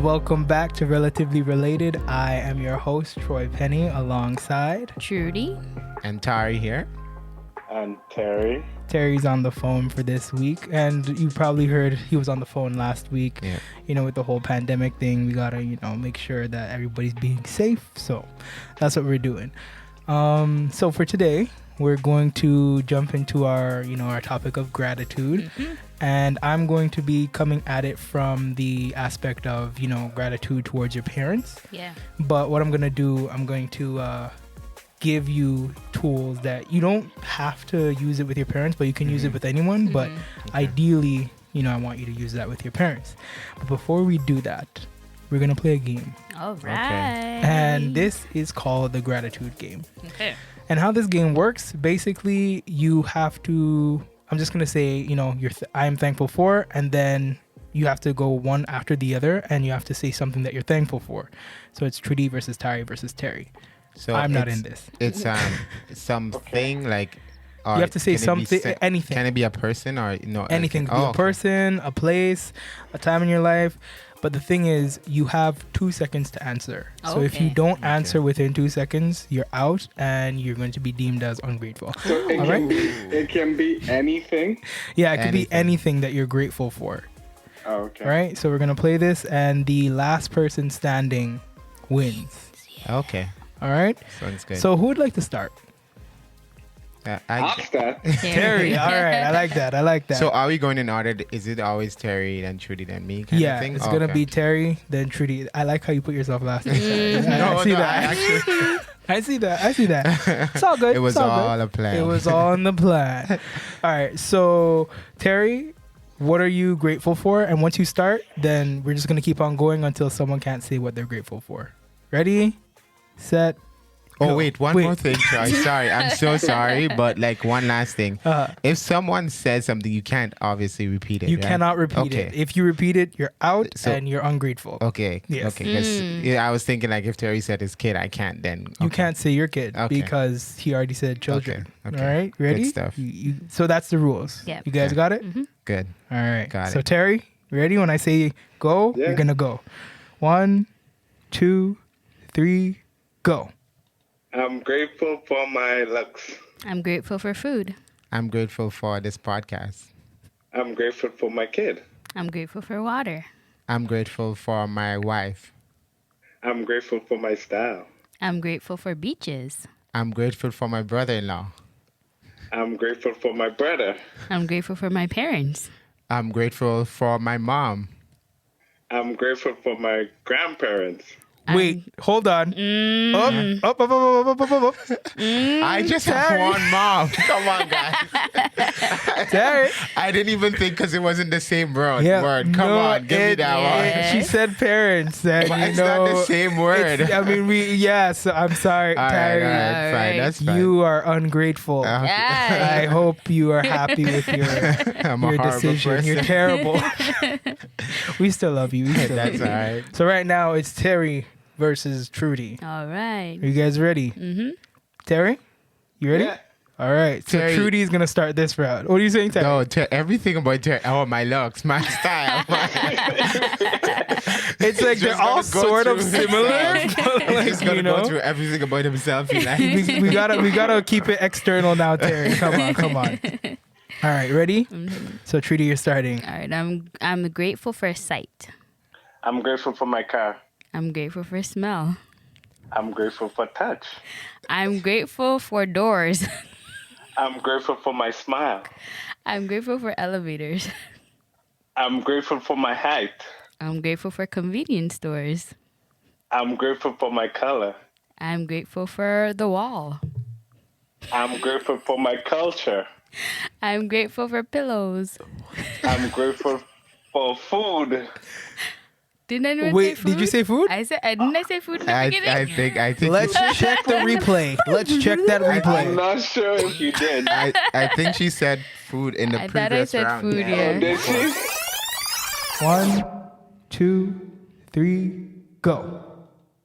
and welcome back to Relatively Related. I am your host, Troy Penny, alongside Trudy. And Tari here. And Terry. Terry's on the phone for this week, and you probably heard he was on the phone last week. Yeah. You know, with the whole pandemic thing, we gotta, make sure that everybody's being safe. So that's what we're doing. So for today, we're going to jump into our topic of gratitude. Mm-hmm. And I'm going to be coming at it from the aspect of, gratitude towards your parents. Yeah. But what I'm going to do, I'm going to give you tools that you don't have to use it with your parents, but you can use it with anyone. Mm-hmm. But ideally, I want you to use that with your parents. But before we do that, we're going to play a game. All right. Okay. And this is called the gratitude game. Okay. And how this game works, basically, you have to... I'm just going to say, I am thankful for, and then you have to go one after the other, and you have to say something that you're thankful for. So it's Trudy versus Tari versus Terry. So I'm not in this. It's something like... you have to say something, anything. Can it be a person or no? Anything. It can be a person, a place, a time in your life. But the thing is, you have 2 seconds to answer. Okay. So if you don't answer within 2 seconds, you're out and you're going to be deemed as ungrateful. So it can be anything? Yeah, it could be anything that you're grateful for. Oh, okay. All right, so we're going to play this and the last person standing wins. Okay. All right? Sounds good. So who would like to start? I'll start. Terry. All right, I like that. So are we going in order? Is it always Terry, then Trudy, then me kind of thing? It's going to be Terry, then Trudy. I like how you put yourself last. I see that. It's all good. It was all a plan. It was all in the plan. All right, so Terry, what are you grateful for? And once you start, then we're just going to keep on going until someone can't say what they're grateful for. Ready, set, Oh, wait, one more thing, Troy. Sorry, I'm so sorry, but like one last thing. If someone says something, you can't obviously repeat it. You right? cannot repeat it. If you repeat it, you're out and you're ungrateful. Okay. Yes. Okay. Because I was thinking like if Terry said his kid, I can't then. Okay. You can't say your kid because he already said children. Okay. All right, ready? Good stuff. So that's the rules. Yep. You guys got it? Mm-hmm. Good. All right. Got it. So Terry, ready? When I say go, you're going to go. 1, 2, 3, go. I'm grateful for my looks. I'm grateful for food. I'm grateful for this podcast. I'm grateful for my kid. I'm grateful for water. I'm grateful for my wife. I'm grateful for my style. I'm grateful for beaches. I'm grateful for my brother-in-law. I'm grateful for my brother. I'm grateful for my parents. I'm grateful for my mom. I'm grateful for my grandparents. Wait, hold on. Up. I just have one mom. Come on, guys. Terry. I didn't even think because it wasn't the same word. Come No, on, give me that one. She said parents. And, It's not the same word. So I'm sorry, Terry. All right, fine. That's fine. You are ungrateful. Yeah. I hope you are happy with your decision. Person. You're terrible. We still love you. That's all right. So right now it's Terry versus Trudy. All right. Are you guys ready? Mm-hmm. Terry, you ready? Yeah. All right. So Terry. Trudy's gonna start this round. What are you saying, Terry? No, everything about Terry. Oh, my looks, my style. It's like they're all sort of similar. He's gonna go through everything about himself. He likes. we gotta keep it external now, Terry. Come on. All right, ready? Mm-hmm. So Trudy, you're starting. All right. I'm grateful for sight. I'm grateful for my car. I'm grateful for smell. I'm grateful for touch. I'm grateful for doors. I'm grateful for my smile. I'm grateful for elevators. I'm grateful for my height. I'm grateful for convenience stores. I'm grateful for my color. I'm grateful for the wall. I'm grateful for my culture. I'm grateful for pillows. I'm grateful for food. Didn't anyone Wait, say food? did you say food? I didn't say food in the beginning? I think. Let's check the replay. Let's check that I'm replay. not sure if you did. I think she said food in the I thought I previous said round. food, Oh, yeah. did she? 1, 2, 3, go.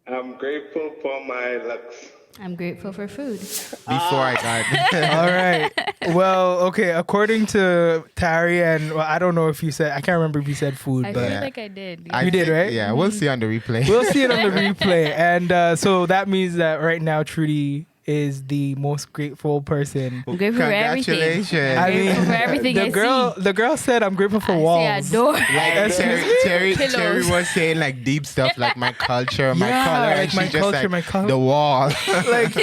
I'm grateful for my looks. I'm grateful for food. Before I got. All right. Well, okay. According to Tari, and well, I don't know if you said, I can't remember if you said food, I but feel like I did. You did, right? Yeah, we'll see on the replay. we'll see it on the replay. And so that means that right now, Trudy is the most grateful person. I'm grateful for everything. Congratulations. I'm grateful for everything I see. the girl said, "I'm grateful for walls." I see a door. Like Terry Pillows. was saying like deep stuff like my culture, my Yeah, color, like and my she just culture, like my color. the wall. Like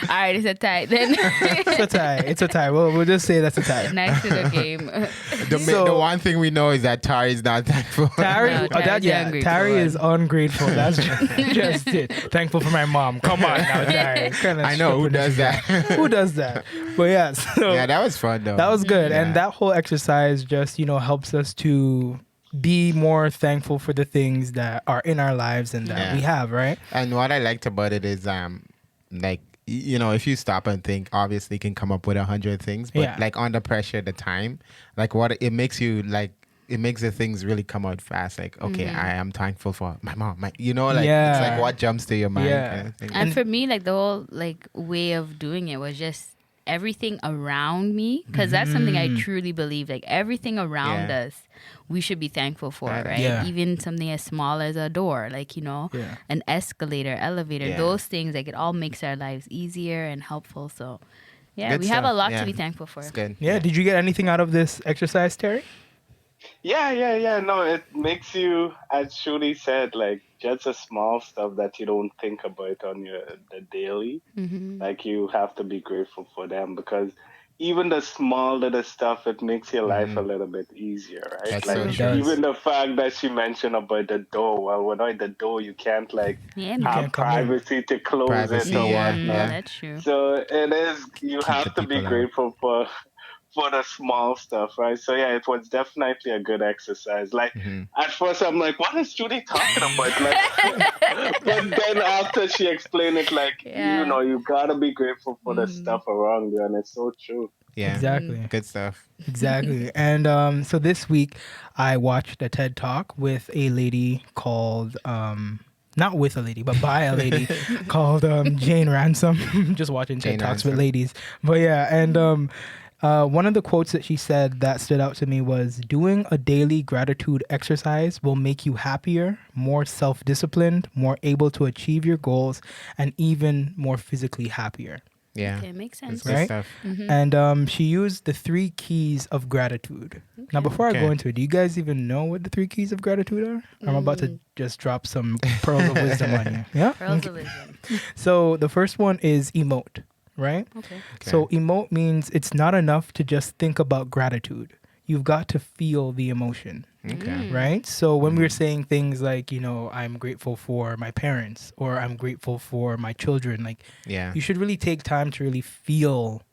All right, it's a tie then. it's a tie. It's a tie. We'll just say that's a tie. Nice little game. The one thing we know is that Tari is not thankful. Tari, No, Tari's the ungrateful Tari is one. ungrateful. That's just it. Thankful for my mom. Come on now, Tari. I know who does that. Who does that? But yeah, so Yeah, that was fun though. that was good, Yeah. and that whole exercise just helps us to be more thankful for the things that are in our lives and that Yeah. we have, right? And what I liked about it is like if you stop and think, obviously you can come up with 100 things, but Yeah. like under pressure, the time, like what it makes you like. It makes the things really come out fast. Like, okay, I am thankful for my mom. Like Yeah. it's like what jumps to your mind. Yeah. Kind of thing. And for me, like the whole like way of doing it was just everything around me, because that's something I truly believe. Like everything around Yeah. us, we should be thankful for, right? Yeah. Even something as small as a door, like Yeah. an escalator, elevator. Yeah. Those things, like it all makes our lives easier and helpful. So, yeah, Good we have a stuff. lot Yeah. to be thankful for. It's good. Yeah. Did you get anything out of this exercise, Terry? Yeah. No, it makes you, as Shuli said, like just the small stuff that you don't think about on the daily. Like you have to be grateful for them, because even the small little stuff, it makes your life a little bit easier, right? That's like so It does. even the fact that she mentioned about the door. Well, without the door, you can't like Yeah, You man. can't have come in. privacy to close Privacy, it or yeah, whatnot. yeah. That's true. So it is, you Keep have the to be people out. grateful for the small stuff, right? So yeah, it was definitely a good exercise. Like at first I'm like, what is Judy talking about? Like, but then after she explained it, like, Yeah. you gotta be grateful for the stuff around you, and it's so true. Yeah. Exactly. Good stuff. Exactly. And so this week I watched a TED Talk with a lady called not with a lady, but by a lady called Jane Ransom. Just watching TED Jane Talks with Ransom. ladies. But yeah, and one of the quotes that she said that stood out to me was, doing a daily gratitude exercise will make you happier, more self-disciplined, more able to achieve your goals, and even more physically happier. Yeah. Okay, makes It's sense. good Right? stuff. And she used the 3 keys of gratitude. Now, before I go Okay. into it, do you guys even know what the 3 keys of gratitude are? I'm about to just drop some pearls of wisdom on you. Yeah? Pearls of wisdom. So the first one is emote, right? Okay. So emote means it's not enough to just think about gratitude. You've got to feel the emotion, Okay. right? So when we're saying things like, I'm grateful for my parents or I'm grateful for my children, like Yeah. you should really take time to really feel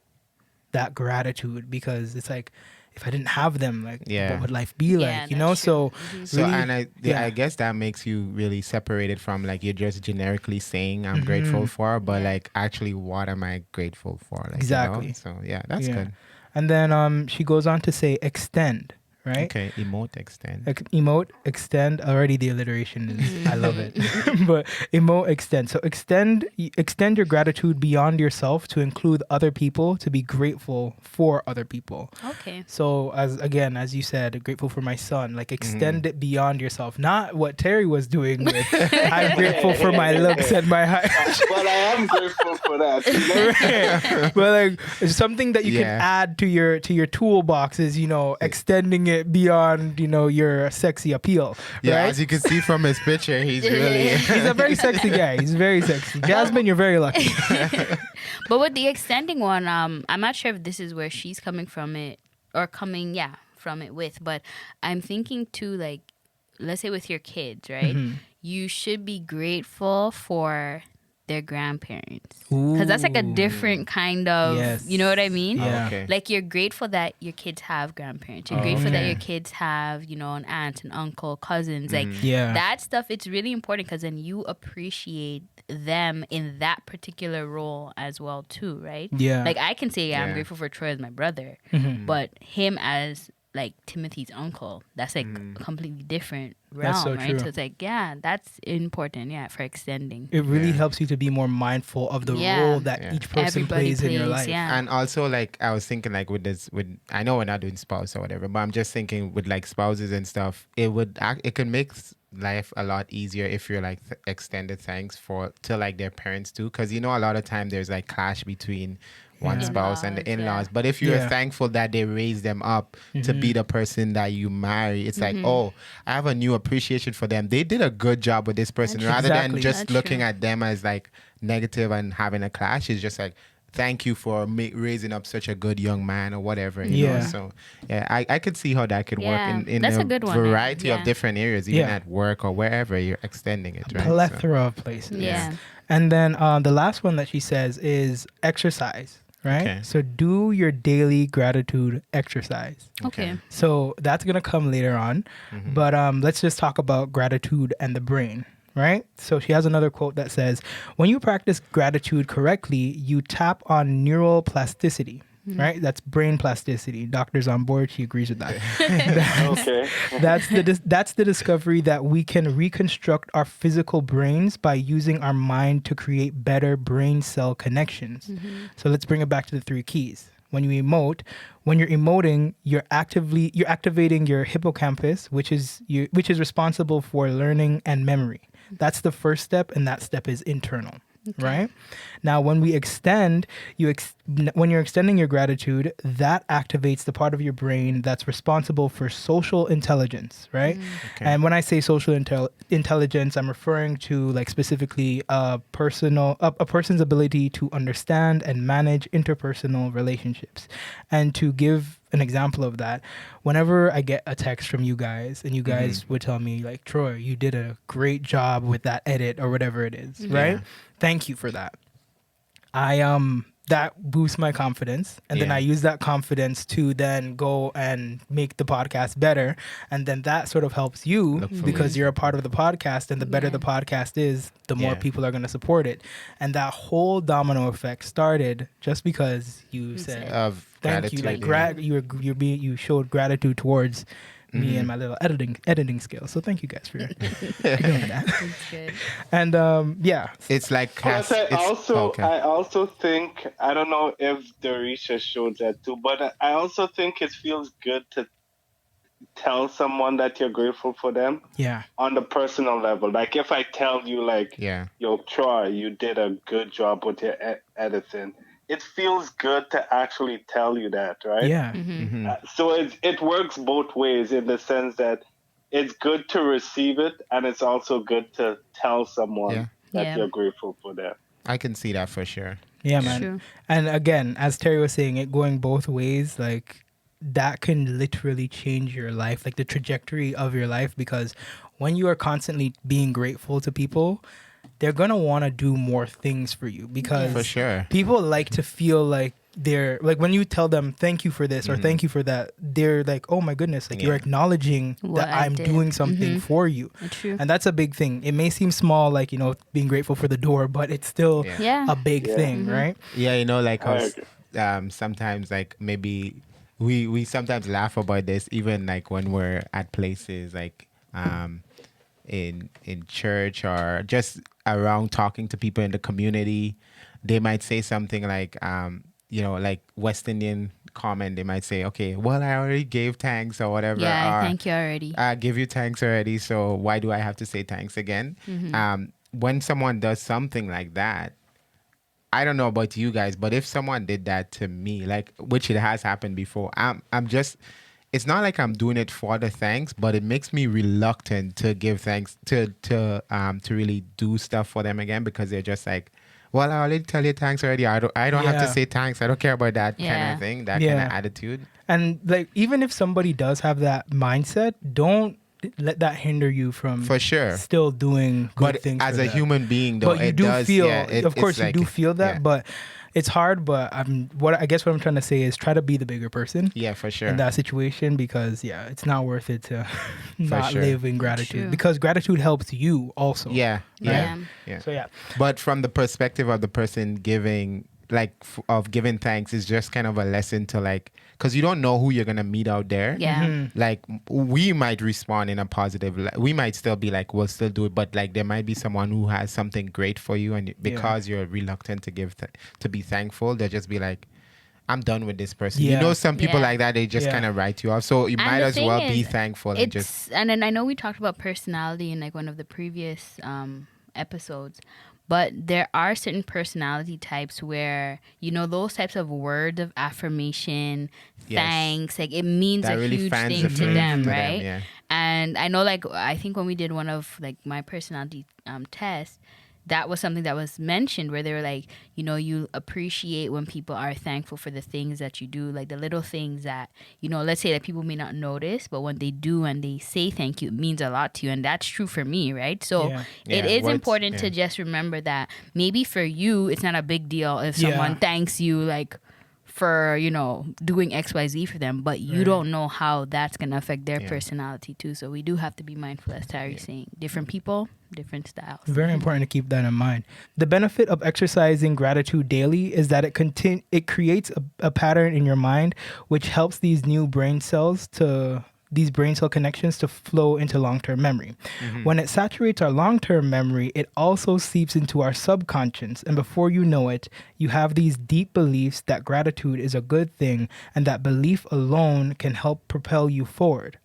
that gratitude, because it's like, if I didn't have them, like Yeah. what would life be Yeah, like? that's So true. So really, and I yeah. guess that makes you really separated from like you're just generically saying I'm grateful for, but like actually what am I grateful for? Like, Exactly. So yeah, that's Yeah. good. And then she goes on to say extend, right? Okay, emote extend. Emote, extend. Already the alliteration is, I love it. But emote, extend. So extend your gratitude beyond yourself to include other people, to be grateful for other people. Okay. So as you said, grateful for my son, like extend it beyond yourself. Not what Terry was doing with, I'm grateful for my looks and my height. But I am grateful for that. But like it's something that you can Yeah. add to your toolbox is extending it beyond your sexy appeal. Yeah, right? as you can see from his picture, he's really He's a very sexy guy. He's very sexy. Jasmine, you're very lucky. But with the extending one, I'm not sure if this is where she's coming from it or from it with, but I'm thinking too, like, let's say with your kids, right? You should be grateful for their grandparents, because that's like a different kind of, Yes. you know what I mean? Yeah. okay. Like you're grateful that your kids have grandparents. You're grateful that your kids have, an aunt, an uncle, cousins. Like Yeah. that stuff, it's really important, because then you appreciate them in that particular role as well too, right? Yeah. Like I can say I'm Yeah. grateful for Troy as my brother, but him as like Timothy's uncle. That's like a completely different That's so realm, right? true. So it's like, yeah, that's important, for extending. It really Yeah. helps you to be more mindful of the Yeah. role that Yeah. each person Everybody plays in your plays, life. yeah. And also, like, I was thinking, like, I know we're not doing spouse or whatever, but I'm just thinking with like spouses and stuff, it can make life a lot easier if you're like extended thanks to like their parents too, because a lot of time there's like clash between one Yeah. spouse and the In-laws, in-laws. yeah. But if you're Yeah. thankful that they raised them up to be the person that you marry, it's like, oh, I have a new appreciation for them. They did a good job with this person, That's rather Exactly. than just That's looking true. at them as like negative and having a clash. It's just like, thank you for raising up such a good young man or whatever, Yeah. So, yeah, I could see how that could work Yeah, in that's a a good one, variety of yeah. different areas, even Yeah. at work or wherever you're extending it, right? So, Plethora of places. Yeah. And then the last one that she says is exercise, right? Okay. So do your daily gratitude exercise. Okay. So that's going to come later on. But let's just talk about gratitude and the brain, right? So she has another quote that says, when you practice gratitude correctly, you tap on neural plasticity. Right, that's brain plasticity. Doctor's on board. She agrees with that. Okay. That's the discovery that we can reconstruct our physical brains by using our mind to create better brain cell connections. So let's bring it back to the three keys. When you're emoting, you're activating your hippocampus, which is responsible for learning and memory. That's the first step, and that step is internal. Right now, when we extend, when you're extending your gratitude, that activates the part of your brain that's responsible for social intelligence, right? Okay. And when I say social intelligence, I'm referring to like specifically a person's ability to understand and manage interpersonal relationships. And to give an example of that, whenever I get a text from you guys and you guys would tell me like, Troy, you did a great job with that edit or whatever it is, right? Yeah. Thank you for that. That boosts my confidence, and then Yeah. I use that confidence to then go and make the podcast better, and then that sort of helps you Look for because ways. you're a part of the podcast, and the better the podcast is, the more Yeah. people are going to support it, and that whole domino effect started just because you said Of thank you, like gratitude, you showed gratitude towards me and my little editing skills. So thank you guys for doing that. That's good. And yeah, It's like Plus, okay. I also think, I don't know if the research showed that too, but I also think it feels good to tell someone that you're grateful for them yeah, on the personal level. Like if I tell you, like, Yeah. yo, Troy, you did a good job with your editing. It feels good to actually tell you that, right? yeah. So it works both ways in the sense that it's good to receive it, and it's also good to tell someone Yeah. that Yeah. you're grateful for them. I can see that for sure. Yeah, It's man. true. And again, as Terry was saying, it going both ways, like that can literally change your life, like the trajectory of your life, because when you are constantly being grateful to people, they're going to want to do more things for you because For sure. people like to feel like they're like when you tell them thank you for this or thank you for that, they're like, oh my goodness, like you're Yeah. acknowledging What that I I'm did. doing something for you. It's true. And that's a big thing. It may seem small, like, being grateful for the door, but it's still Yeah. Yeah. a big Yeah. thing, right? Yeah, like I how agree. sometimes like maybe we sometimes laugh about this even like when we're at places like in church or just around talking to people in the community. They might say something like like West Indian comment. They might say, okay, well, I already gave thanks or whatever. Yeah, or, thank you already. I give you thanks already, so why do I have to say thanks again? When someone does something like that, I don't know about you guys, but if someone did that to me, like which it has happened before, I'm just it's not like I'm doing it for the thanks, but it makes me reluctant to give thanks to really do stuff for them again because they're just like, well, I already tell you thanks already. I don't have to Yeah. say thanks. I don't care about that kind Yeah. of thing, that kind Yeah. of attitude. And like even if somebody does have that mindset, don't let that hinder you from For sure. still doing good But things as for a them. human being, though, But you it do does, feel, yeah, of course, it's you do like- feel that. yeah. But it's hard. But I guess what I'm trying to say is try to be the bigger person Yeah, for sure. in that situation because it's not worth it to not sure. live in gratitude True. because gratitude helps you also. Yeah, yeah, Yeah. yeah. So yeah, But from the perspective of the person giving like of giving thanks is just kind of a lesson to like, because you don't know who you're gonna meet out there. Yeah. Like we might respond in a positive. We might still be like, we'll still do it, but like there might be someone who has something great for you, and because you're reluctant to give to be thankful, they'll just be like, I'm done with this person. You Yeah. know, some people Yeah. like that, they just kind of write you off. So you And might the as thing well be is, thankful and just. And then I know we talked about personality in like one of the previous episodes, but there are certain personality types where, you know, those types of words of affirmation, Yes. thanks, like it means That a really huge fans thing the to flame them, to them, right? yeah. And I know, like, I think when we did one of like my personality tests, that was something that was mentioned where they were like, you know, you appreciate when people are thankful for the things that you do, like the little things that, you know, let's say that people may not notice, but when they do and they say thank you, it means a lot to you. And that's true for me, right? So Yeah. it Yeah, is words, important yeah. to just remember that maybe for you, it's not a big deal if someone thanks you, like, for, you know, doing XYZ for them, but you don't know how that's going to affect their personality too. So we do have to be mindful, as Terry's saying. Different people, different styles. Very important to keep that in mind. The benefit of exercising gratitude daily is that it creates a pattern in your mind, which helps these brain cell connections to flow into long-term memory. When it saturates our long-term memory, it also seeps into our subconscious. And before you know it, you have these deep beliefs that gratitude is a good thing and that belief alone can help propel you forward.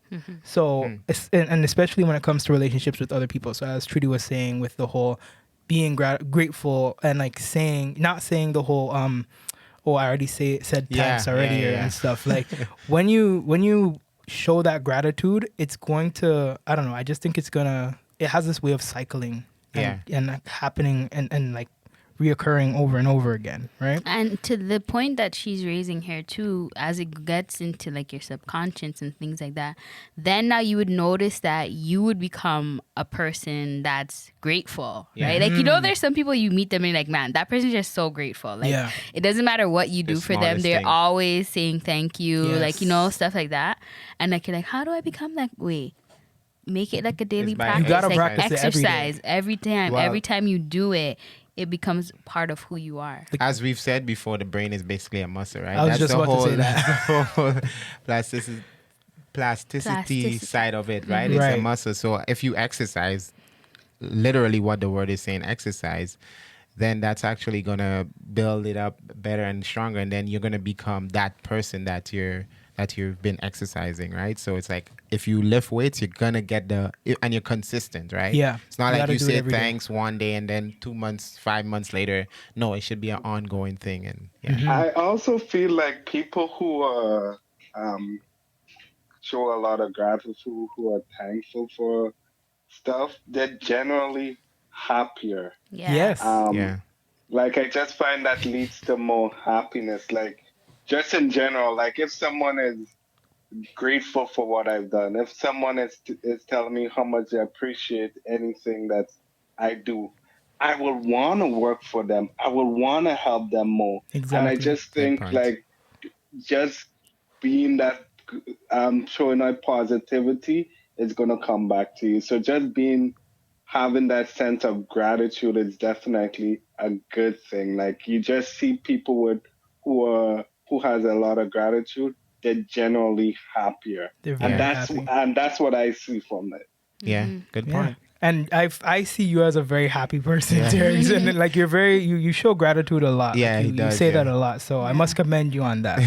So, and especially when it comes to relationships with other people. So as Trudy was saying with the whole being grateful and like not saying the whole, oh, I already said thanks already and stuff. Like when you show that gratitude, it's going to, I don't know, I just think it has this way of cycling and happening and like reoccurring over and over again, right? And to the point that she's raising here too, as it gets into like your subconscious and things like that, then now you would notice that you would become a person that's grateful, right? Like, you know, there's some people you meet them and you're like, man, that person's just so grateful. Like, it doesn't matter what you do for them, smallest they're thing. always saying thank you, Yes. like, you know, stuff like that. And like, you're like, how do I become that way? Make it like a daily It's by practice. You gotta like practice it every day. exercise every time. Well- Every time you do it, it becomes part of who you are. As we've said before, the brain is basically a muscle, right? I was just the about to whole, say that. that's the whole plasticity side of it, right? It's a Right. muscle. So if you exercise, literally what the word is saying, exercise, then that's actually gonna build it up better and stronger, and then you're gonna become that person that you've been exercising, right? So it's like if you lift weights, you're gonna get and you're consistent, right? Yeah. It's not You like gotta you do it say every day. thanks one day and then 2 months, 5 months later. No, it should be an ongoing thing, and I also feel like people who are show a lot of gratitude, who are thankful for stuff, they're generally happier. Yeah. Yes. yeah. Like I just find that leads to more happiness. Like just in general, like if someone is grateful for what I've done, if someone is telling me how much they appreciate anything that I do, I will want to work for them. I will want to help them more. And I Exactly. just Good think point. like just being that showing out positivity is gonna come back to you. So just having that sense of gratitude is definitely a good thing. Like you just see people who has a lot of gratitude, they're generally happier. They're And very happy. that's what I see from it. Yeah, good Yeah. point. And I see you as a very happy person, Yeah. Terry. And then, like you show gratitude a lot. Yeah, like, he you does, say yeah. that a lot. So I must commend you on that.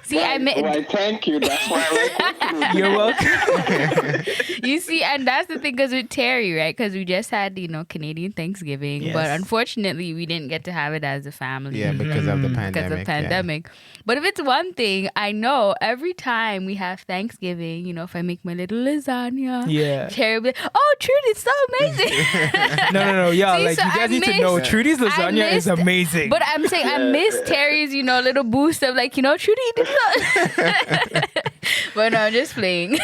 See, I mean, Why, thank you. That's why I like working with you. You're welcome. you see, and that's the thing, because with Terry, right? Because we just had, you know, Canadian Thanksgiving, but Yes. unfortunately, we didn't get to have it as a family. Yeah, because of the Mhm. pandemic. Because of yeah. pandemic. But if it's one thing, I know every time we have Thanksgiving, you know, if I make my little lasagna, Yeah. Terry will be like, oh, Trudy, it's so amazing. No. Yeah, See, like so you I guys need to know missed- Trudy's I lasagna is missed- amazing. But I'm saying I miss Terry's, you know, little boost of like, you know, Trudy, this But no, I'm just playing.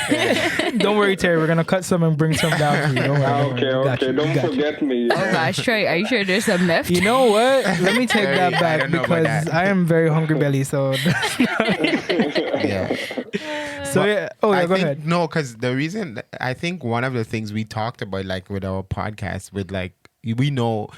Don't worry, Terry. We're gonna cut some and bring some down for you. Don't worry. Okay, We got okay. you. We Don't got you. forget me. Oh gosh, Troy, are you sure there's some left? You know what? Let me take Terry, that I back don't know about because that. I am very hungry belly. So, Yeah. so yeah. Oh yeah, I go think, ahead. No, because the reason, I think one of the things we talked about, like with our podcast, with like, we know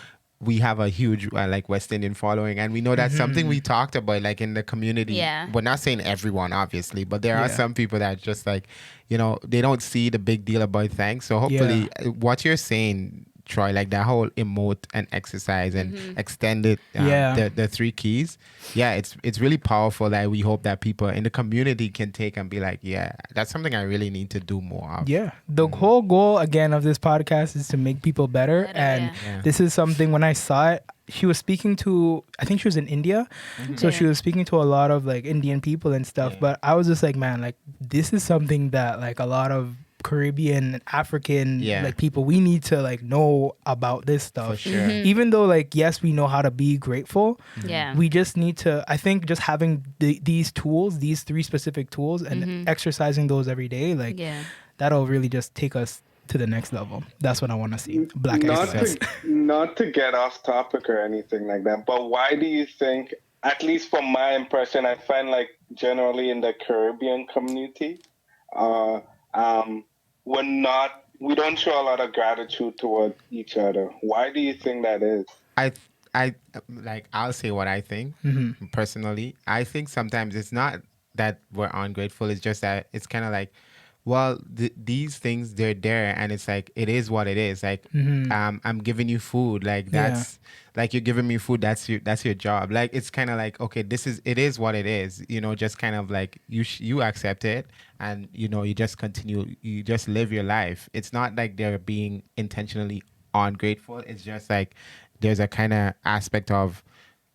we have a huge like West Indian following, and we know that's something we talked about like in the community. Yeah. We're not saying everyone, obviously, but there are Yeah. some people that just like, they don't see the big deal about thanks. So hopefully, what you're saying, Troy, like that whole emote and exercise and extended the 3 keys, it's really powerful. That we hope that people in the community can take and be like, yeah, that's something I really need to do more of. Yeah. The whole goal again of this podcast is to make people better. And this is something, when I saw it, she was speaking to, I think she was in India. So she was speaking to a lot of like Indian people and stuff. But I was just like, man, like this is something that like a lot of Caribbean, African like people, we need to like know about this stuff. For sure. Even though like, yes, we know how to be grateful. Yeah. We just need to, I think just having these tools, these 3 specific tools and exercising those every day, like that'll really just take us to the next level. That's what I want to see. Black exercise. Not to get off topic or anything like that, but why do you think, at least from my impression, I find like generally in the Caribbean community, we don't show a lot of gratitude toward each other. Why do you think that is? I like, I'll say what I think personally. I think sometimes it's not that we're ungrateful. It's just that it's kind of like, well, these things, they're there, and it's like, it is what it is. Like, I'm giving you food. Like, that's like, you're giving me food. That's your job. Like, it's kind of like, okay, it is what it is. Just kind of like you accept it, and you just continue. You just live your life. It's not like they're being intentionally ungrateful. It's just like there's a kind of aspect of,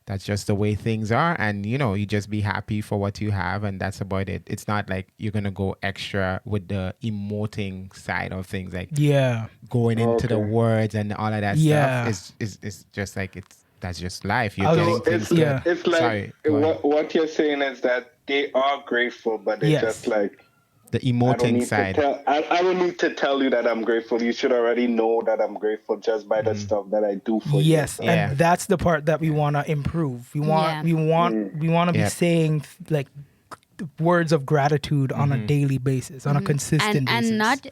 that's just the way things are, and you just be happy for what you have, and that's about it. It's not like you're gonna go extra with the emoting side of things, like going into the words and all of that stuff. Is just like, that's just life. You're getting things. It's like, what you're saying is that they are grateful, but they just like the emoting side. I don't need to tell you that I'm grateful. You should already know that I'm grateful just by the stuff that I do for you. Yes, and that's the part that we want to improve. We want to be saying like words of gratitude on a daily basis, on a consistent basis. And not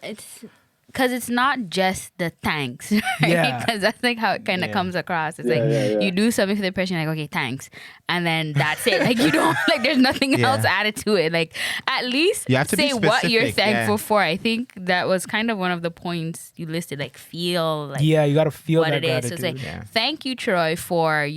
because it's not just the thanks, right? Because that's like how it kind of comes across. It's like you do something for the person, like, okay, thanks, and then that's it. Like, you don't, like, there's nothing else added to it. Like, at least you have to say be what you're specific, thankful for. I think that was kind of one of the points you listed. Like, feel like you got to feel what that it gratitude. is. So it's like, thank you, Troy, for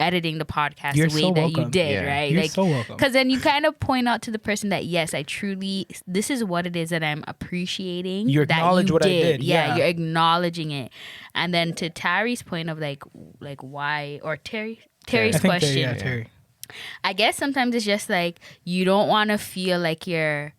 editing the podcast You're the way so that you welcome. did, right? You're like, so welcome. Because then you kind of point out to the person that, yes, I truly, this is what it is that I'm appreciating. You acknowledge what I did. Yeah, you're acknowledging it. And then to Terry's point of like why, or Terry's question. Terry. I guess sometimes it's just like, you don't want to feel like you're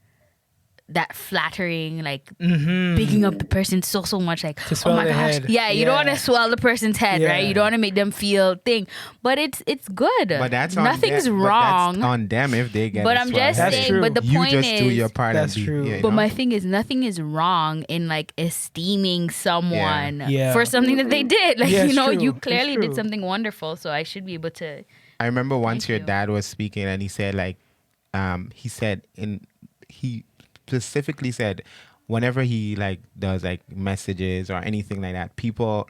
that flattering, like bigging up the person so much, like, to swell oh my their gosh, head. you don't want to swell the person's head, right? You don't want to make them feel thing, but it's good. But that's nothing's wrong. But that's on them if they get. But it I'm swelled. just That's saying. true. But the You point just is, do your part. That's and true. Yeah, but my thing is, nothing is wrong in like esteeming someone for something that they did. Like, it's true. you It's clearly true. did something wonderful, so I should be able to. I remember once Thank your you. dad was speaking, and he said like, he specifically said, whenever he like does like messages or anything like that,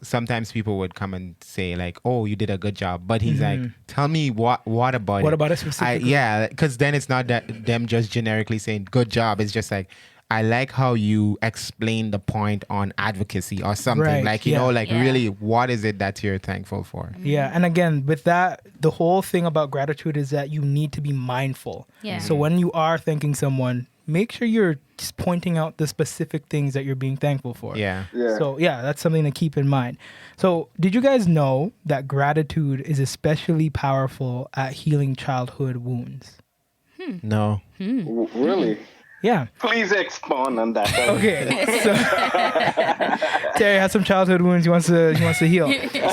sometimes people would come and say like, oh, you did a good job, but he's like, tell me what about What it? about it specifically? Because then it's not that them just generically saying good job. It's just like, I like how you explain the point on advocacy or something. Right, Like, really, what is it that you're thankful for? Yeah, and again, with that, the whole thing about gratitude is that you need to be mindful. Yeah. So when you are thanking someone, make sure you're just pointing out the specific things that you're being thankful for. Yeah. So that's something to keep in mind. So did you guys know that gratitude is especially powerful at healing childhood wounds? No. Really? Yeah. Please expound on that. Okay. So Terry has some childhood wounds he wants to heal.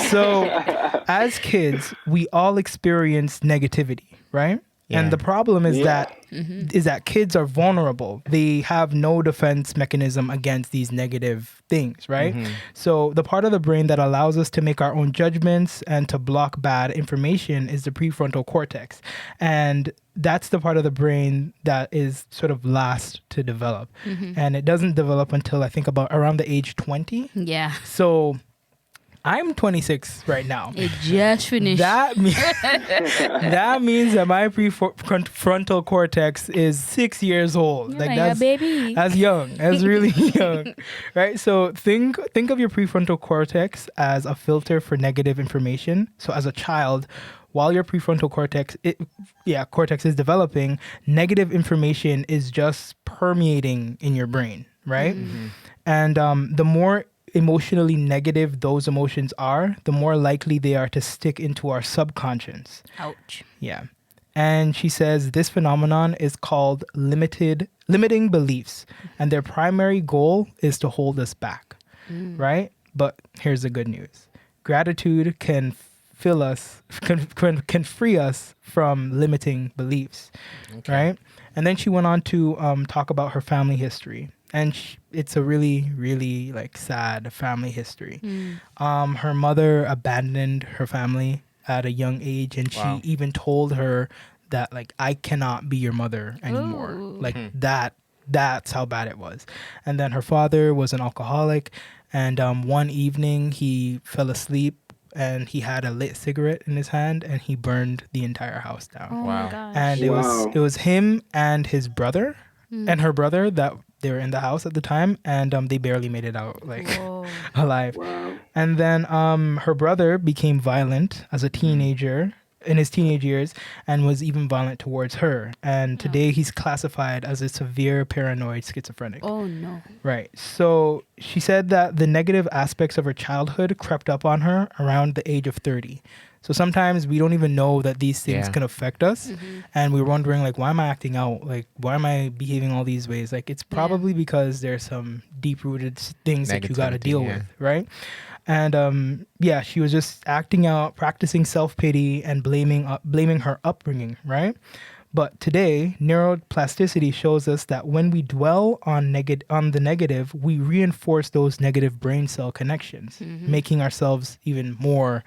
So as kids, we all experience negativity, right? Yeah. And the problem is that kids are vulnerable. They have no defense mechanism against these negative things, right? So the part of the brain that allows us to make our own judgments and to block bad information is the prefrontal cortex. And that's the part of the brain that is sort of last to develop. And it doesn't develop until I think about around the age 20. Yeah. So I'm 26 right now. It just finished. That means that means that my prefrontal cortex is 6 years old. You're Like like a baby. that's young. That's really young, right? So think of your prefrontal cortex as a filter for negative information. So as a child, while your prefrontal cortex is developing, negative information is just permeating in your brain, right? And the more emotionally negative those emotions are, the more likely they are to stick into our subconscious. Ouch. Yeah. And she says this phenomenon is called limiting beliefs, and their primary goal is to hold us back, right? But here's the good news. Gratitude can fill us can free us from limiting beliefs, right? And then she went on to talk about her family history, and it's a really, really like sad family history. Her mother abandoned her family at a young age, and Wow. she even told her that like I cannot be your mother anymore. Ooh. Like that's how bad it was. And then her father was an alcoholic, and one evening he fell asleep and he had a lit cigarette in his hand and he burned the entire house down. Oh Wow. my gosh. And Wow. it was him and his brother and her brother that they were in the house at the time, and they barely made it out like Whoa. alive. Wow. And then her brother became violent as a teenager in his teenage years and was even violent towards her. And today he's classified as a severe paranoid schizophrenic. Oh no. Right. So she said that the negative aspects of her childhood crept up on her around the age of 30. So sometimes we don't even know that these things Yeah. can affect us. And we're wondering, like, why am I acting out? Like, why am I behaving all these ways? Like, it's probably because there's some deep rooted things that you got to Negativity, deal yeah. with. Right. And yeah, she was just acting out, practicing self pity, and blaming her upbringing. Right. But today, neuroplasticity shows us that when we dwell on the negative, we reinforce those negative brain cell connections, making ourselves even more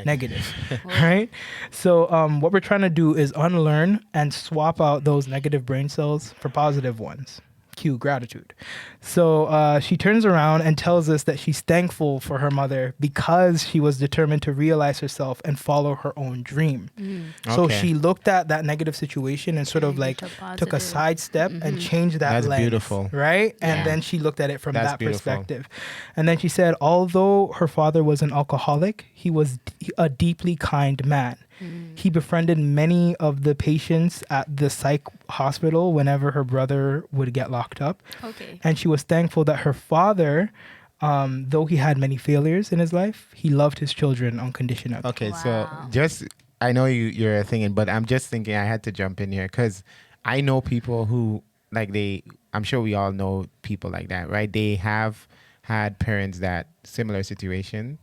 negative, right? So what we're trying to do is unlearn and swap out those negative brain cells for positive ones. Cue gratitude. So she turns around and tells us that she's thankful for her mother because she was determined to realize herself and follow her own dream. So Okay. she looked at that negative situation and sort of like Into took a positive. sidestep and changed that That's lens, beautiful. right? And Yeah. then she looked at it from That's that beautiful. perspective. And then she said, although her father was an alcoholic, he was a deeply kind man. He befriended many of the patients at the psych hospital whenever her brother would get locked up. Okay. And she was thankful that her father, though he had many failures in his life, he loved his children unconditionally. Okay, so Wow. just I know you're thinking, but I'm just thinking I had to jump in here because I know people who like I'm sure we all know people like that, right? They have had parents that similar situations,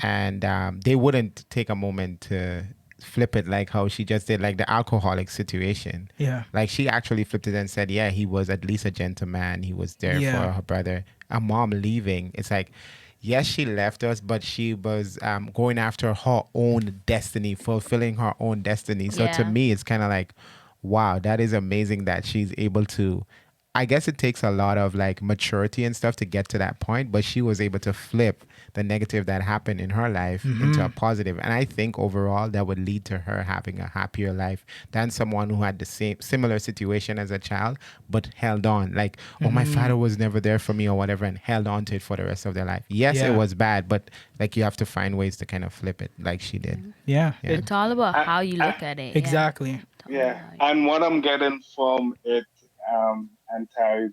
and they wouldn't take a moment to flip it like how she just did, like the alcoholic situation. Yeah. Like she actually flipped it and said, yeah, he was at least a gentleman. He was there Yeah. for her brother. A mom leaving. It's like, yes, she left us, but she was going after her own destiny, fulfilling her own destiny. So to Yeah. me, it's kind of like, wow, that is amazing that she's able to. I guess it takes a lot of like maturity and stuff to get to that point, but she was able to flip the negative that happened in her life into a positive. And I think overall that would lead to her having a happier life than someone who had the similar situation as a child, but held on. Like, oh, my father was never there for me or whatever, and held on to it for the rest of their life. Yes, Yeah. it was bad, but like you have to find ways to kind of flip it like she did. Yeah. Yeah. It's all about I- how you I- look at it. Exactly. Yeah, and what I'm getting from it, and Terry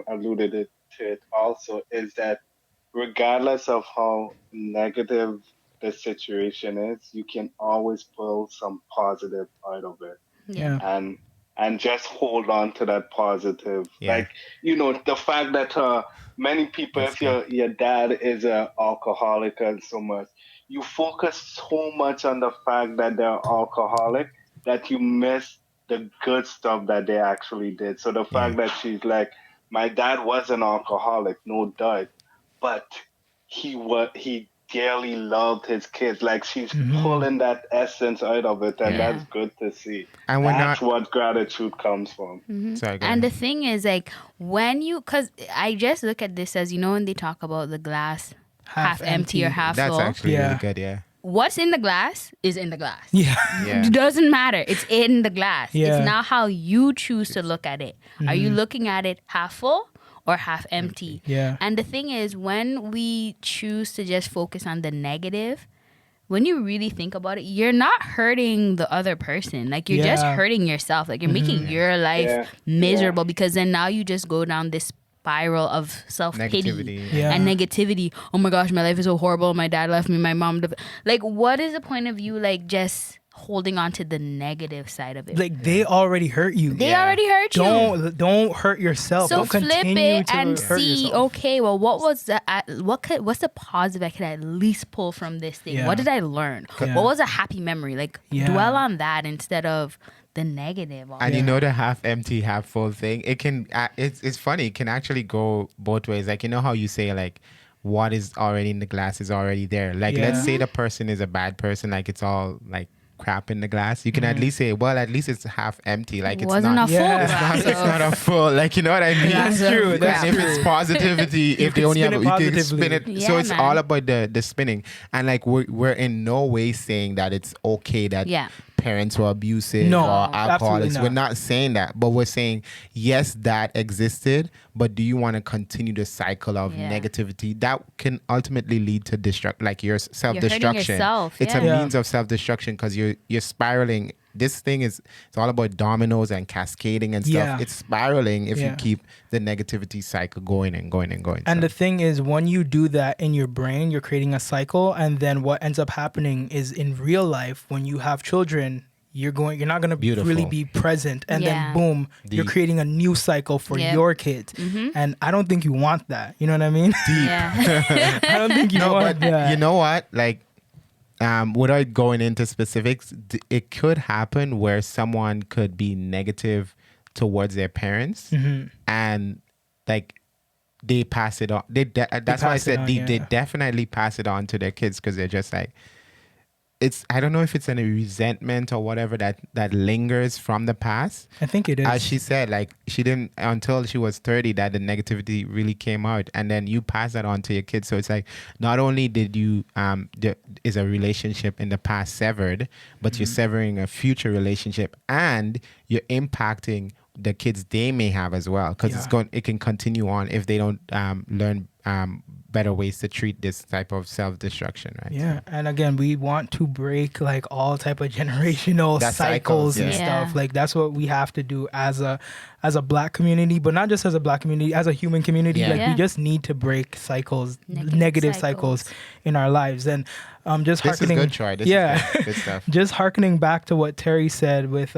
alluded to it also, is that regardless of how negative the situation is, you can always pull some positive out of it, Yeah. Yeah. and just hold on to that positive. Yeah. Like, the fact that many people, That's if good. your dad is an alcoholic and so much, you focus so much on the fact that they're alcoholic that you miss the good stuff that they actually did. So the Yeah. fact that she's like, my dad was an alcoholic, no doubt, but he dearly loved his kids. Like, she's pulling that essence out of it, and Yeah. that's good to see. And we're That's not. what gratitude comes from. Sorry, go And the ahead. thing is, like, because I just look at this as, when they talk about the glass half empty or half That's full. actually Yeah. really good. Yeah. What's in the glass is in the glass. Yeah. Yeah. It doesn't matter. It's in the glass. Yeah. It's now how you choose to look at it. Are you looking at it half full or half empty? Yeah. And the thing is, when we choose to just focus on the negative, when you really think about it, you're not hurting the other person. Like, you're just Yeah. hurting yourself. Like, you're making your life Yeah. miserable because then now you just go down this spiral of self-pity Negativity. Yeah. and negativity. Oh my gosh, my life is so horrible. My dad left me. My mom. Like, what is the point of you, like, just holding on to the negative side of it? Like they already hurt you. They already hurt you. Don't hurt yourself. So Don't flip continue it to and hurt see. yourself. Okay, well, what was that? What's the positive I could at least pull from this thing? Yeah. What did I learn? Yeah. What was a happy memory? Like, Yeah. dwell on that instead of the negative. And you Yeah. know the half empty, half full thing. It can. It's funny. It can actually go both ways. Like, you know how you say, like, what is already in the glass is already there. Like, Yeah. let's say the person is a bad person. Like, it's all like crap in the glass. You can at least say, well, at least it's half empty. Like, It it's wasn't not. a full Yeah. glass. It's not a full. Like, you know what I mean? That's true, of that's crap. And if it's positivity, if they can only spin have, it you can positively. spin it. Yeah, So it's man. all about the spinning. And like we're in no way saying that it's okay that Yeah. parents were abusive No, or absolutely alcoholics. not. We're not saying that, but we're saying yes, that existed. But do you want to continue the cycle of Yeah. negativity that can ultimately lead to like your self-destruction? yourself, It's a yeah. means of self-destruction because you're spiraling. This thing it's all about dominoes and cascading and stuff. Yeah. It's spiraling if you Yeah. keep the negativity cycle going and going and going. And So- the thing is, when you do that in your brain, you're creating a cycle. And then what ends up happening is in real life, when you have children, you're not going to Beautiful. really be present. And Yeah. then boom, you're Deep. creating a new cycle for Yep. your kids. And I don't think you want that. You know what I mean? Yeah. I don't think you no, want but that. you know what? Like, without going into specifics, it could happen where someone could be negative towards their parents, and like they pass it on. That's why I pass it said on, they yeah. definitely pass it on to their kids because they're just like. I don't know if it's any resentment or whatever that lingers from the past. I think it is. As she said, like she didn't until she was 30 that the negativity really came out, and then you pass that on to your kids. So it's like not only did you is a relationship in the past severed, but you're severing a future relationship, and you're impacting the kids they may have as well, because it can continue on if they don't learn better ways to treat this type of self-destruction, right? Yeah, and again, we want to break like all type of generational That cycles cycles, and yeah. stuff. Like that's what we have to do as a Black community, but not just as a Black community, as a human community. Yeah. Like Yeah. we just need to break cycles, Negative negative cycles. cycles in our lives. And just This is harkening, good, Troy. This yeah. is good stuff. Just harkening back to what Terry said with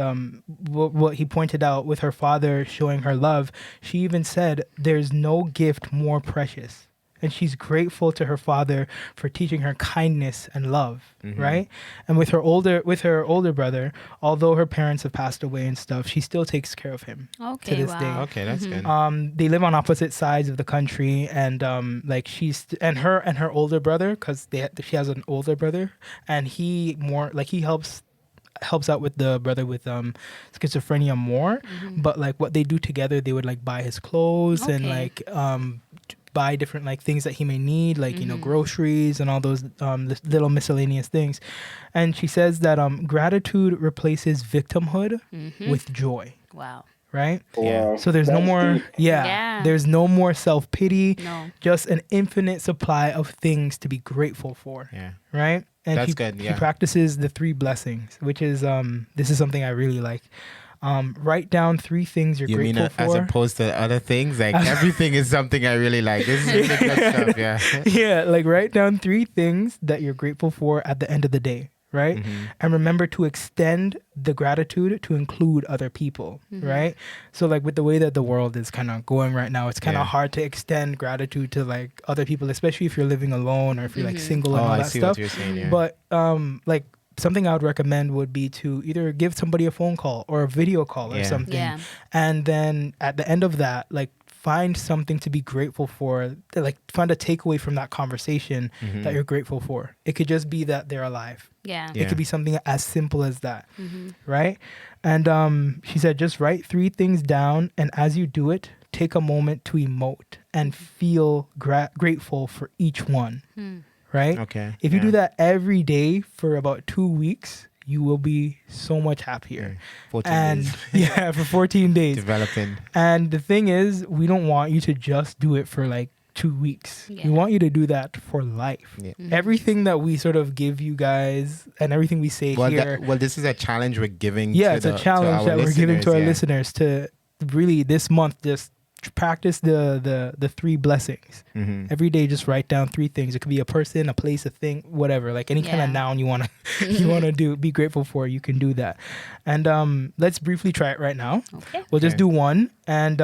what he pointed out with her father showing her love, she even said there's no gift more precious. And she's grateful to her father for teaching her kindness and love, right? And with her older brother, although her parents have passed away and stuff, she still takes care of him Okay, to this wow. day. Okay, that's good. They live on opposite sides of the country, and like her older brother, because she has an older brother, and he helps out with the brother with schizophrenia more, but like what they do together, they would like buy his clothes and Okay. like buy different like things that he may need, like groceries and all those little miscellaneous things. And she says that gratitude replaces victimhood with joy, Wow. right? Wow. So there's no That's more, deep. Yeah. there's no more self-pity, No. just an infinite supply of things to be grateful for, Yeah. right? And That's he, good, he yeah. practices the 3 blessings, which is, this is something I really like. Write down 3 things you're You mean grateful as for. opposed to other things? Like everything is something I really like. This is really good stuff, yeah. Yeah, like write down 3 things that you're grateful for at the end of the day, right? And remember to extend the gratitude to include other people, right? So like with the way that the world is kind of going right now, it's kind of Yeah. hard to extend gratitude to like other people, especially if you're living alone or if you're like single and Oh, all I that see stuff. what you're saying, yeah. But like something I would recommend would be to either give somebody a phone call or a video call or Yeah. something. Yeah. And then at the end of that, like find something to be grateful for, like find a takeaway from that conversation that you're grateful for. It could just be that they're alive. Yeah. Yeah. It could be something as simple as that, right? And she said, just write 3 things down, and as you do it, take a moment to emote and feel grateful for each one. Right? Okay. If you do that every day for about 2 weeks, you will be so much happier. 14 And days. yeah, for 14 days. Developing. And the thing is, we don't want you to just do it for like 2 weeks. Yeah. We want you to do that for life. Yeah. Everything that we sort of give you guys and everything we say Well, here. this is a challenge we're giving. Yeah, to it's the, a challenge to that our we're giving to our yeah. listeners to really this month just practice the 3 blessings. Every day just write down 3 things. It could be a person, a place, a thing, whatever. Like any kind of Yeah. noun you want to do, be grateful for, you can do that. And let's briefly try it right now. Okay. We'll just Okay. do one, and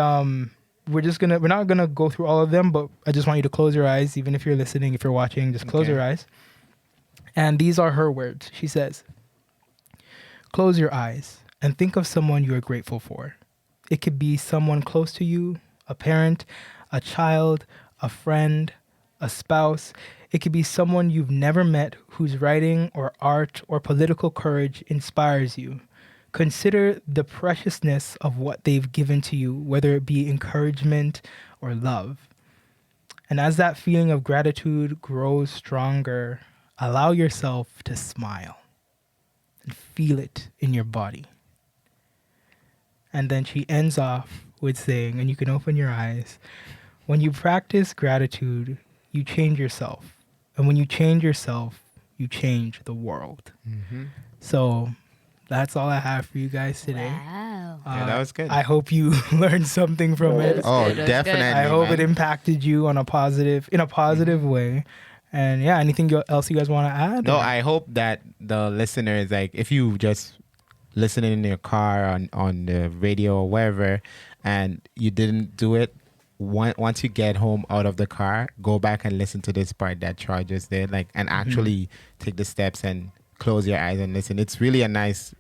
we're not gonna go through all of them, but I just want you to close your eyes. Even if you're listening, if you're watching, just close Okay. your eyes. And these are her words. She says, close your eyes and think of someone you are grateful for. It could be someone close to you, a parent, a child, a friend, a spouse. It could be someone you've never met whose writing or art or political courage inspires you. Consider the preciousness of what they've given to you, whether it be encouragement or love. And as that feeling of gratitude grows stronger, allow yourself to smile and feel it in your body. And then she ends off with saying, and you can open your eyes, when you practice gratitude, you change yourself. And when you change yourself, you change the world. So that's all I have for you guys today. Wow. Yeah, that was good. I hope you learned something from it. Oh, good, it was definitely. good. I hope man. it impacted you in a positive way. And yeah, anything else you guys want to add? No, or- I hope that the listeners, like, if you just listening in your car on the radio or wherever, and you didn't do it, once you get home out of the car, go back and listen to this part that Troy just did, like, and actually take the steps and close your eyes and listen. It's really a nice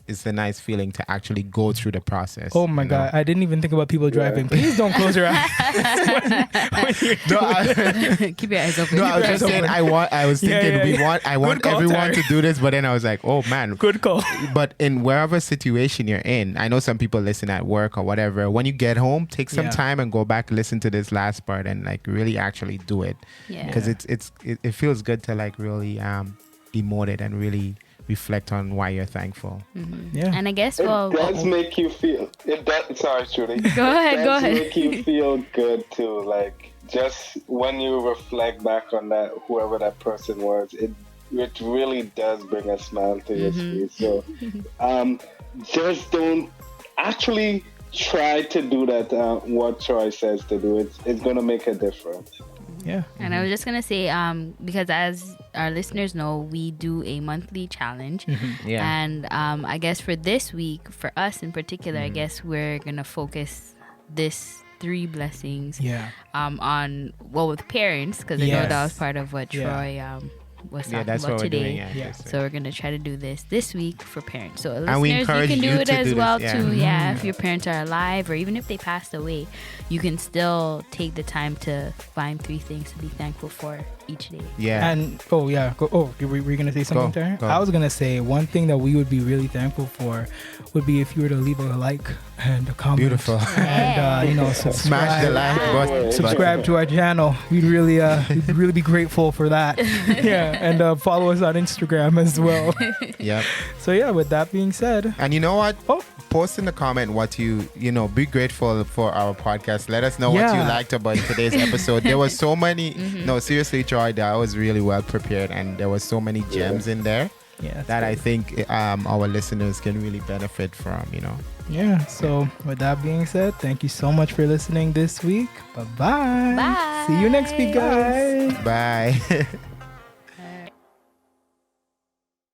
feeling to actually go through the process. Oh my you know? God, I didn't even think about people driving. Please don't close your eyes. Keep your eyes open. No, I was just saying. I was thinking Yeah. I want call, everyone Tyler. to do this, but then I was like, oh man. Good call. But in wherever situation you're in, I know some people listen at work or whatever. When you get home, take some Yeah. time and go back, listen to this last part, and like really actually do it, Yeah. because it feels good to like really emote it and really reflect on why you're thankful. Yeah. And I guess, It well, does make you feel. It does. Sorry, Trudy. go ahead, It go does ahead. make you feel good too. Like just when you reflect back on that, whoever that person was, it really does bring a smile to your face. So, just don't actually try to do that. What Troy says to do, it's gonna make a difference. Yeah. And I was just gonna say, because as our listeners know, we do a monthly challenge, Yeah. and I guess for this week, for us in particular, I guess we're gonna focus this 3 blessings, Yeah. on with parents, because I know that was Yes. part of what Yeah. Troy was talking Yeah, that's about what we're today. doing. Yeah, Yeah. yes, So we're gonna try to do this week for parents. So And we listeners, you encourage can do you it to as do well this, too. yeah. Yeah, if your parents are alive or even if they passed away, you can still take the time to find 3 things to be thankful for each day. Yeah. And were you gonna say something there? Go. I was gonna say one thing that we would be really thankful for would be if you were to leave a like and a comment. Beautiful. And Smash the like button. subscribe to our channel. We'd really be grateful for that. Yeah, and follow us on Instagram as well. Yep. So yeah, with that being said, And you know what? Oh. Post in the comment what you be grateful for our podcast. Let us know what you Yeah. liked about today's episode. There was so many. No, seriously, Troy, that was really well prepared, and there was so many gems in there yeah, that I think our listeners can really benefit from. yeah. So with that being said, thank you so much for listening this week. Bye-bye. Bye. See you next week, guys. Bye.